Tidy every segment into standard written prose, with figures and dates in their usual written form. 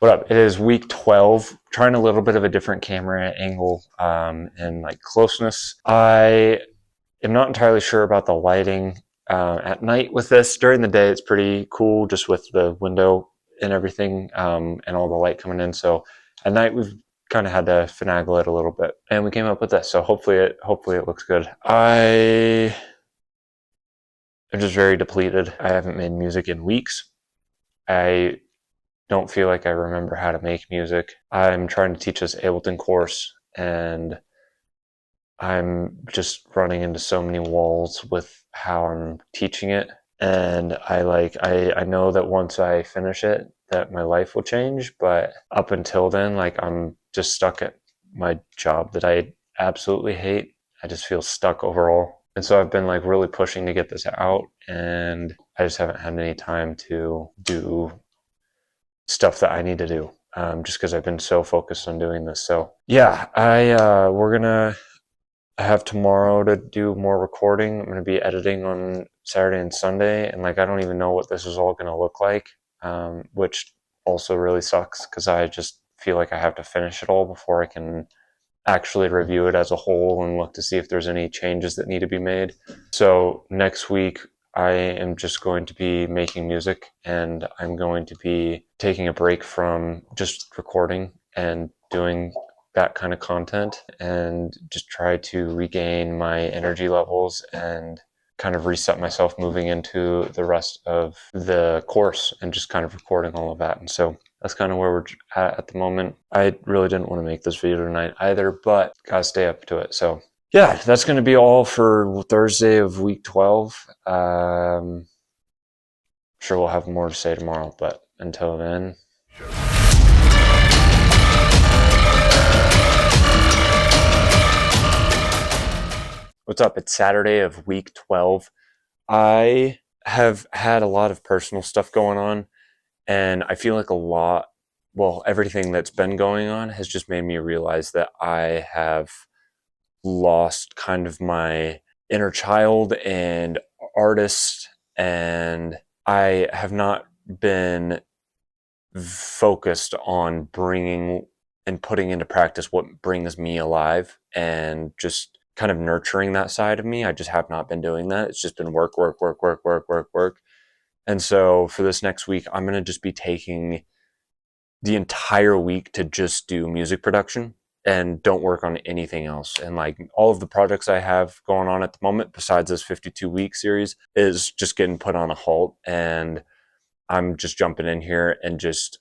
What up? It is week 12, trying a little bit of a different camera angle and like closeness. I am not entirely sure about the lighting at night with this. During the day, it's pretty cool just with the window and everything and all the light coming in. So at night, we've kind of had to finagle it a little bit, and we came up with this. So hopefully it looks good. I am just very depleted. I haven't made music in weeks. I don't feel like I remember how to make music. I'm trying to teach this Ableton course, and I'm just running into so many walls with how I'm teaching it. And I know that once I finish it, that my life will change. But up until then, like I'm just stuck at my job that I absolutely hate. I just feel stuck overall. And so I've been like really pushing to get this out, and I just haven't had any time to do stuff that I need to do, just because I've been so focused on doing this. So yeah, we're gonna have tomorrow to do more recording. I'm gonna be editing on Saturday and Sunday, and like I don't even know what this is all gonna look like, which also really sucks because I just feel like I have to finish it all before I can actually review it as a whole and look to see if there's any changes that need to be made. So next week I am just going to be making music, and I'm going to be taking a break from just recording and doing that kind of content, and just try to regain my energy levels and kind of reset myself moving into the rest of the course and just kind of recording all of that. And so that's kind of where we're at the moment. I really didn't want to make this video tonight either, but gotta stay up to it. So yeah, that's going to be all for Thursday of week 12. Sure we'll have more to say tomorrow, but until then. What's up? It's Saturday of week 12. I have had a lot of personal stuff going on, and I feel like everything that's been going on has just made me realize that I have lost kind of my inner child and artist, and I have not been focused on bringing and putting into practice what brings me alive and just kind of nurturing that side of me. I just have not been doing that. It's just been work, work, work, work, work, work, work. And so for this next week, I'm going to just be taking the entire week to just do music production and don't work on anything else. And like all of the projects I have going on at the moment, besides this 52-week series, is just getting put on a halt. And I'm just jumping in here and just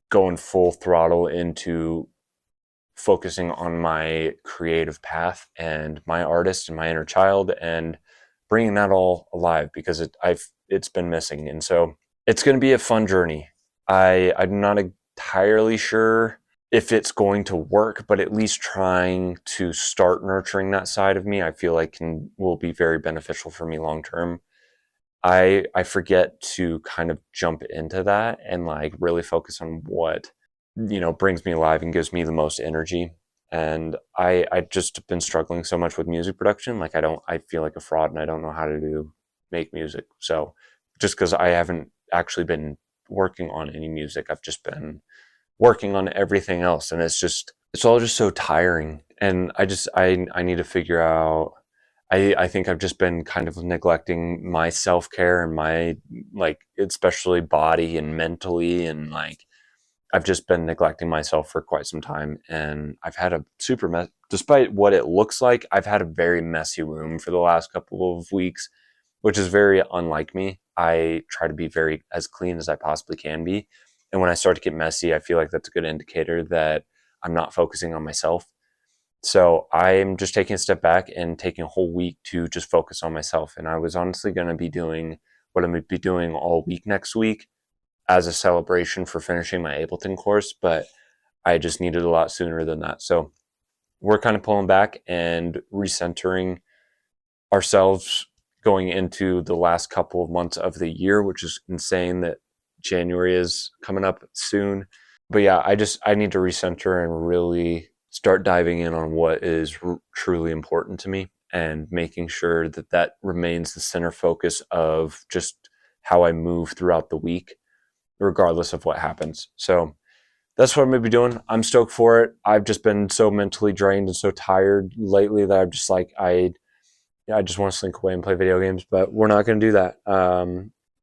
going full throttle into focusing on my creative path and my artist and my inner child and bringing that all alive, because it's been missing. And so it's going to be a fun journey. I'm not entirely sure if it's going to work, but at least trying to start nurturing that side of me, I feel like will be very beneficial for me long term. I forget to kind of jump into that and like really focus on what brings me alive and gives me the most energy. And I just been struggling so much with music production. Like I feel like a fraud, and I don't know how to make music. So just because I haven't actually been working on any music, I've just been working on everything else, and it's all just so tiring. And I need to figure out. I think I've just been kind of neglecting my self-care and my, like, especially body and mentally, and like I've just been neglecting myself for quite some time, and I've had a super mess. Despite what it looks like, I've had a very messy room for the last couple of weeks, which is very unlike me. I try to be very as clean as I possibly can be, and when I start to get messy, I feel like that's a good indicator that I'm not focusing on myself. So I'm just taking a step back and taking a whole week to just focus on myself. And I was honestly going to be doing what I'm going to be doing all week next week as a celebration for finishing my Ableton course, but I just needed a lot sooner than that. So we're kind of pulling back and recentering ourselves going into the last couple of months of the year, which is insane that January is coming up soon. But yeah, I need to recenter and really start diving in on what is truly important to me, and making sure that that remains the center focus of just how I move throughout the week, regardless of what happens. So that's what I'm gonna be doing. I'm stoked for it. I've just been so mentally drained and so tired lately that I'm just like I just want to slink away and play video games, but we're not gonna do that.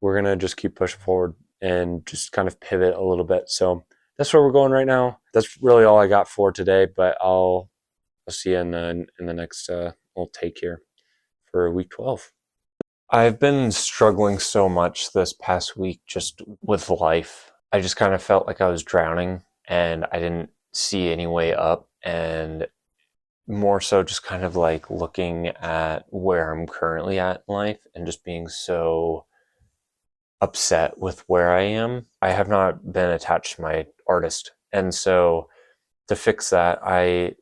We're gonna just keep pushing forward and just kind of pivot a little bit. So that's where we're going right now. That's really all I got for today. But I'll see you in the next little take here for week 12. I've been struggling so much this past week just with life. I just kind of felt like I was drowning and I didn't see any way up, and more so just kind of like looking at where I'm currently at in life and just being so upset with where I am. I have not been attached to my artist. And so to fix that, I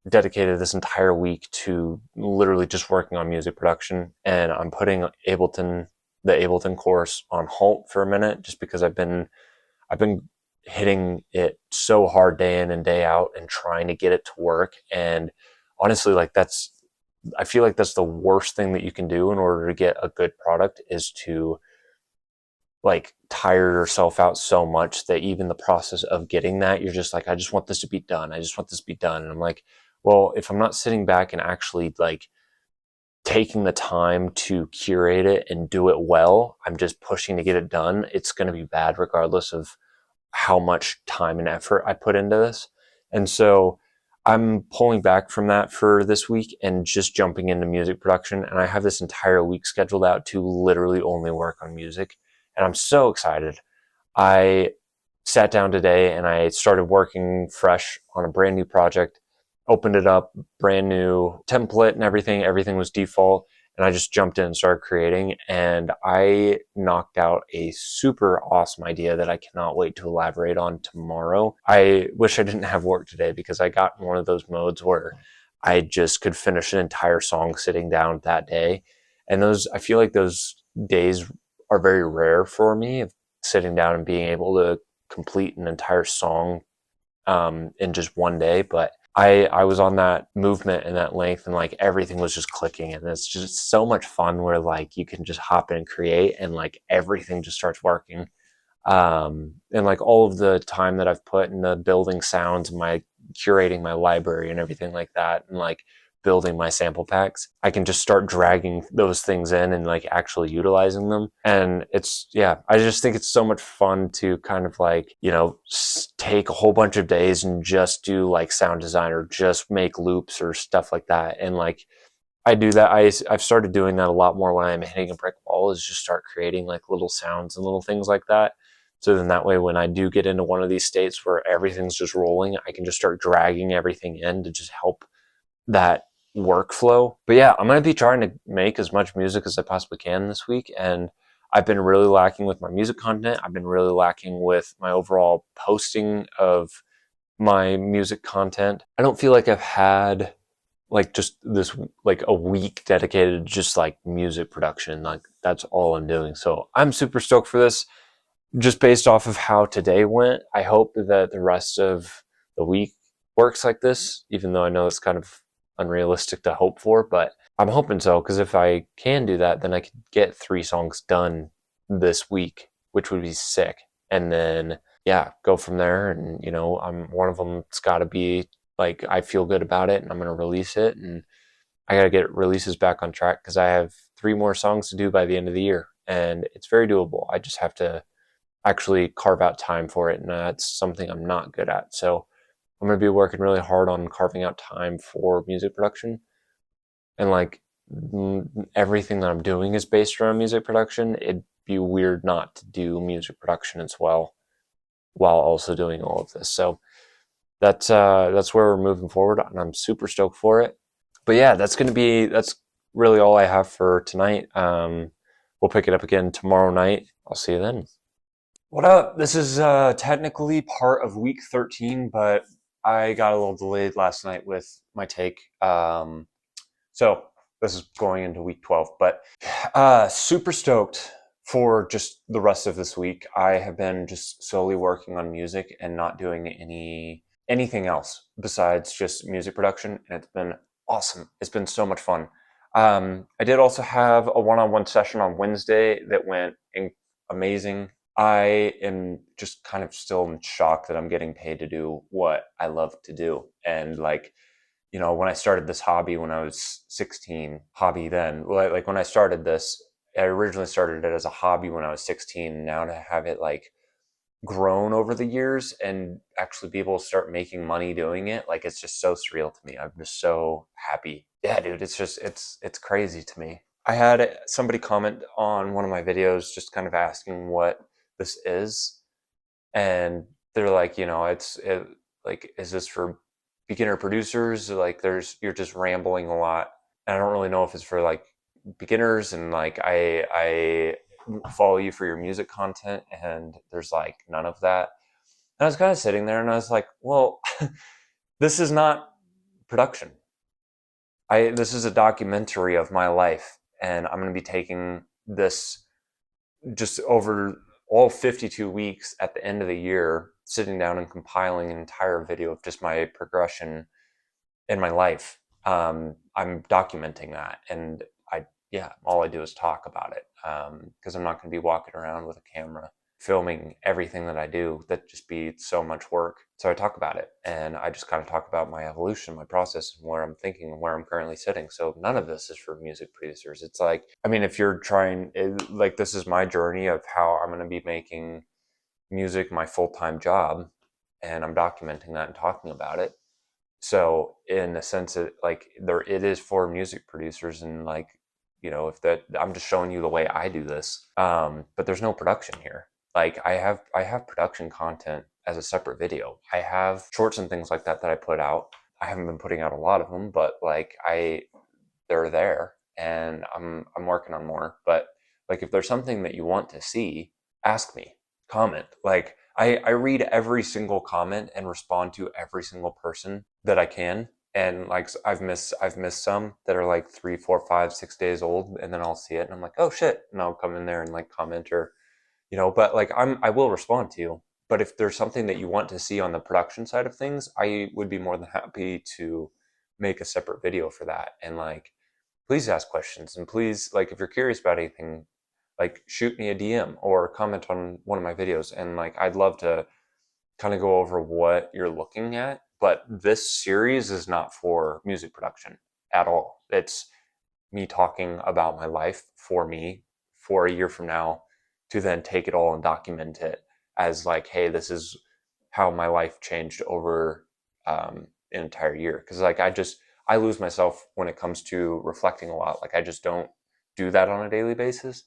dedicated this entire week to literally just working on music production, and I'm putting the Ableton course on halt for a minute just because I've been hitting it so hard day in and day out and trying to get it to work. And honestly, like I feel like that's the worst thing that you can do in order to get a good product, is to like tire yourself out so much that even the process of getting that, you're just like, I just want this to be done. I just want this to be done. And I'm like, well, if I'm not sitting back and actually like taking the time to curate it and do it well, I'm just pushing to get it done. It's going to be bad regardless of how much time and effort I put into this. And so I'm pulling back from that for this week and just jumping into music production. And I have this entire week scheduled out to literally only work on music. And I'm so excited. I sat down today and I started working fresh on a brand new project, opened it up, brand new template and everything. Everything was default. And I just jumped in and started creating. And I knocked out a super awesome idea that I cannot wait to elaborate on tomorrow. I wish I didn't have work today because I got in one of those modes where I just could finish an entire song sitting down that day. And I feel like those days are very rare for me, of sitting down and being able to complete an entire song in just one day. But I was on that movement and that length, and like everything was just clicking, and it's just so much fun where like you can just hop in and create and like everything just starts working. And like all of the time that I've put into building sounds and my curating my library and everything like that, and like building my sample packs, I can just start dragging those things in and like actually utilizing them. And yeah, I just think it's so much fun to kind of like, take a whole bunch of days and just do like sound design or just make loops or stuff like that. And like, I do that. I've started doing that a lot more when I'm hitting a brick wall, is just start creating like little sounds and little things like that. So then that way, when I do get into one of these states where everything's just rolling, I can just start dragging everything in to just help that workflow. But yeah, I'm going to be trying to make as much music as I possibly can this week. And I've been really lacking with my music content. I've been really lacking with my overall posting of my music content. I don't feel like I've had like just this like a week dedicated to just like music production. Like that's all I'm doing. So I'm super stoked for this, just based off of how today went. I hope that the rest of the week works like this, even though I know it's kind of unrealistic to hope for, but I'm hoping so, because if I can do that, then I could get 3 songs done this week, which would be sick. And then, yeah, go from there. And, I'm one of them. It's got to be like, I feel good about it and I'm going to release it. And I got to get releases back on track because I have 3 more songs to do by the end of the year. And it's very doable. I just have to actually carve out time for it, and that's something I'm not good at. So I'm going to be working really hard on carving out time for music production. And like everything that I'm doing is based around music production. It'd be weird not to do music production as well while also doing all of this. So that's where we're moving forward, and I'm super stoked for it. But yeah, that's really all I have for tonight. We'll pick it up again tomorrow night. I'll see you then. What up? This is technically part of week 13, but I got a little delayed last night with my take. So this is going into week 12, but super stoked for just the rest of this week. I have been just solely working on music and not doing anything else besides just music production, and it's been awesome. It's been so much fun. I did also have a one-on-one session on Wednesday that went amazing. I am just kind of still in shock that I'm getting paid to do what I love to do. And like, when I started this hobby when I was 16, hobby then, like when I started this, I originally started it as a hobby when I was 16. And now to have it like grown over the years and actually be able to start making money doing it, like it's just so surreal to me. I'm just so happy. Yeah, dude, it's crazy to me. I had somebody comment on one of my videos just kind of asking what this is, and they're like, like, is this for beginner producers? Like, you're just rambling a lot, and I don't really know if it's for like beginners. And like, I follow you for your music content, and there's like none of that. And I was kind of sitting there, and I was like, well, this is not production. This is a documentary of my life, and I'm going to be taking this just over all 52 weeks at the end of the year, sitting down and compiling an entire video of just my progression in my life. I'm documenting that, and yeah, all I do is talk about it, because I'm not going to be walking around with a camera filming everything that I do. That'd just be so much work. So I talk about it, and I just kind of talk about my evolution, my process, and where I'm thinking and where I'm currently sitting. So none of this is for music producers. It's like, I mean, if you're trying, like, this is my journey of how I'm going to be making music my full-time job, and I'm documenting that and talking about it. So in a sense, it is for music producers, and like, if that, I'm just showing you the way I do this. But there's no production here. Like, I have production content as a separate video. I have shorts and things like that I put out. I haven't been putting out a lot of them, but like, they're there, and I'm working on more. But like, if there's something that you want to see, ask me, comment. Like, I read every single comment and respond to every single person that I can. And like, I've missed some that are like 3, 4, 5, 6 days old, and then I'll see it and I'm like, oh shit, and I'll come in there and like comment, or but like, I will respond to you. But if there's something that you want to see on the production side of things, I would be more than happy to make a separate video for that. And like, please ask questions, and please, like, if you're curious about anything, like, shoot me a DM or comment on one of my videos, and like, I'd love to kind of go over what you're looking at. But this series is not for music production at all. It's me talking about my life for me for a year from now, to then take it all and document it as like, hey, this is how my life changed over an entire year. Because like, I lose myself when it comes to reflecting a lot. Like, I just don't do that on a daily basis.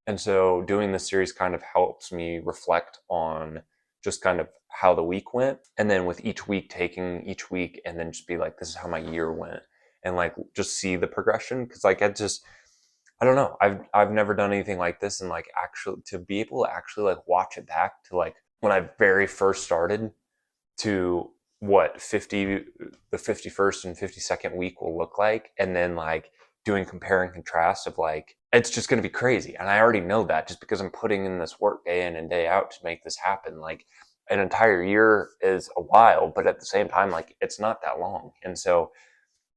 And so doing this series kind of helps me reflect on just kind of how the week went. And then with each week, taking each week and then just be like, this is how my year went. And like, just see the progression. Cause like, I don't know. I've never done anything like this. And like, actually, to be able to actually like watch it back to like when I very first started, to what 50 the 51st and 52nd week will look like, and then like doing compare and contrast of like, it's just going to be crazy. And I already know that, just because I'm putting in this work day in and day out to make this happen. Like, an entire year is a while, but at the same time, like, it's not that long. And so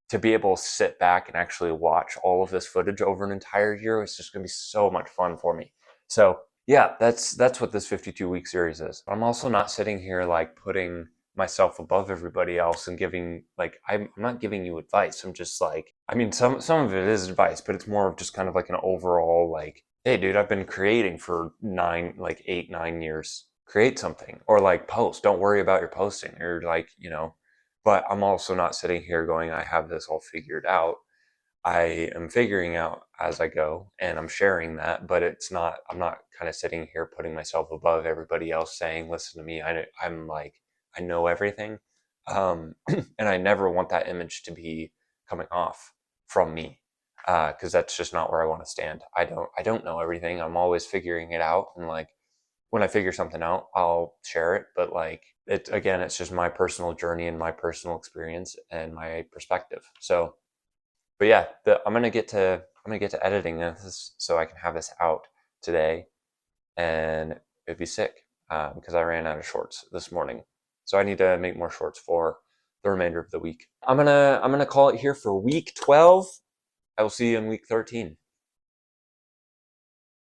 to be able to sit back and actually watch all of this footage over an entire year is just going to be so much fun for me. So yeah, that's what this 52-week series is. I'm also not sitting here like putting myself above everybody else and giving, like, I'm not giving you advice. I'm just like, I mean, some of it is advice, but it's more of just kind of like an overall like, hey dude, I've been creating for 8, 9 years. Create something, or like, post. Don't worry about your posting, or like, but I'm also not sitting here going, I have this all figured out. I am figuring out as I go, and I'm sharing that, but I'm not kind of sitting here putting myself above everybody else saying, listen to me. I'm like, I know everything. And I never want that image to be coming off from me. Cause that's just not where I want to stand. I don't know everything. I'm always figuring it out. And like, when I figure something out, I'll share it. But like, it's just my personal journey and my personal experience and my perspective. So, but yeah, I'm gonna get to editing this so I can have this out today, and it'd be sick, because I ran out of shorts this morning, so I need to make more shorts for the remainder of the week. I'm gonna call it here for week 12. I will see you in week 13.